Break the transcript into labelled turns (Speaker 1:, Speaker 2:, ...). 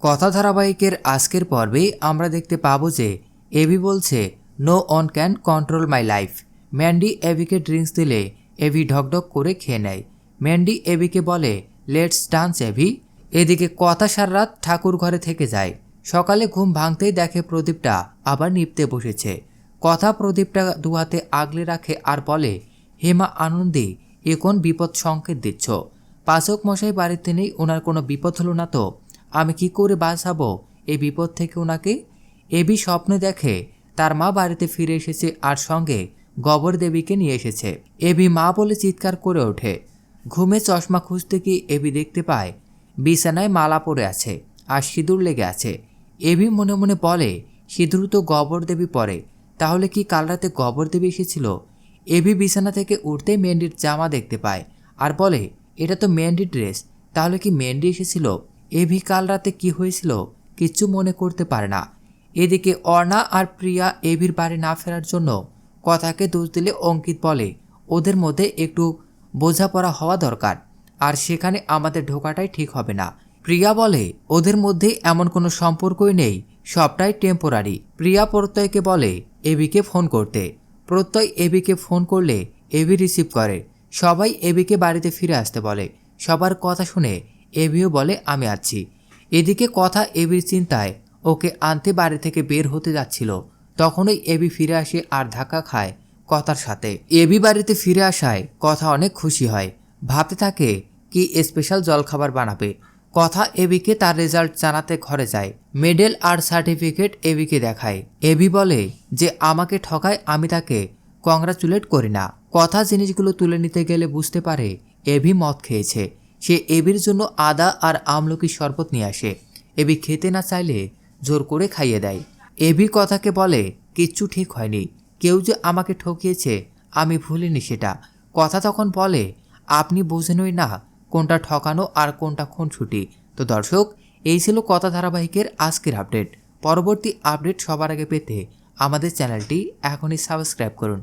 Speaker 1: কথা ধারাবাহিকের আজকের পর্বে আমরা দেখতে পাবো যে এভি বলছে no one can control my life. Mandy এভিকে ড্রিঙ্কস দিলে এভি ঢকঢক করে খেয়ে নেয়। ম্যান্ডি এভিকে বলে লেটস ডান্স এভি। এদিকে কথা সারা রাত ঠাকুর ঘরে থেকে যায়। সকালে ঘুম ভাঙতেই দেখে প্রদীপটা আবার নিভতে বসেছে। কথা প্রদীপটা দুহাতে আগলে রাখে আর বলে হেমা আনন্দে এ কোন বিপদ সংকেত দিচ্ছ? পাচক মশাই বাড়িতে নেই, ওনার কোনো বিপদ হলো না তো? আমি কি করে বাঁচাবো এই বিপদ থেকে ওনাকে? এবি স্বপ্নে দেখে তার মা বাড়িতে ফিরে এসেছে আর সঙ্গে গবর দেবীকে নিয়ে এসেছে। এবি মা বলে চিৎকার করে ওঠে। ঘুমে চশমা খুঁজতে গিয়ে এবি দেখতে পায় বিছানায় মালা পড়ে আছে আর সিঁদুর লেগে আছে। এবি মনে মনে বলে সিঁদুর তো গবর দেবী পরে, তাহলে কি কাল রাতে গবর দেবী এসেছিল? এবি বিছানা থেকে উঠতেই মেন্ডির জামা দেখতে পায় আর বলে এটা তো মেন্ডির ড্রেস, তাহলে কি মেন্ডি এসেছিল? এভি কাল রাতে কি হয়েছিল কিচ্ছু মনে করতে পারে না। এদিকে অর্ণা আর প্রিয়া এভির বাড়ি না ফেরার জন্য কথাকে দোষ দিলে অঙ্কিত বলে ওদের মধ্যে একটু বোঝাপড়া হওয়া দরকার, আর সেখানে আমাদের ঢোকাটাই ঠিক হবে না। প্রিয়া বলে ওদের মধ্যে এমন কোনো সম্পর্কই নেই, সবটাই টেম্পোরারি। প্রিয়া প্রত্যয়কে বলে এভিকে ফোন করতে। প্রত্যয় এভিকে ফোন করলে এভি রিসিভ করে। সবাই এভিকে বাড়িতে ফিরে আসতে বলে। সবার কথা শুনে এভিও বলে আমি আছি। এদিকে কথা এভির চিন্তায় ওকে আনতে বাড়ি থেকে বের হতে যাচ্ছিল, তখনই এভি ফিরে আসে আর ধাক্কা খায় কথার সাথে। এভি বাড়িতে ফিরে আসায় কথা অনেক খুশি হয়, ভাবতে থাকে কি স্পেশাল জলখাবার বানাবে। কথা এভিকে তার রেজাল্ট জানাতে ঘরে যায়। মেডেল আর সার্টিফিকেট এভিকে দেখায়। এভি বলে যে আমাকে ঠকায়, আমি তাকে কংগ্রাচুলেট করি না। কথা জিনিসগুলো তুলে নিতে গেলে বুঝতে পারে এভি মদ খেয়েছে। সে এভির জন্য আদা আর আমলকির শরবত নিয়ে আসে। এভি খেতে না চাইলে জোর করে খাইয়ে দেয়। এভি কথাকে বলে কিচ্ছু ঠিক হয়নি, কেউ যে আমাকে ঠকিয়েছে আমি ভুলিনি সেটা। কথা তখন বলে আপনি বোঝেনই না কোনটা ঠকানো আর কোনটা খুনসুটি। তো দর্শক, এই ছিল কথা ধারাবাহিকের আজকের আপডেট। পরবর্তী আপডেট সবার আগে পেতে আমাদের চ্যানেলটি এখনই সাবস্ক্রাইব করুন।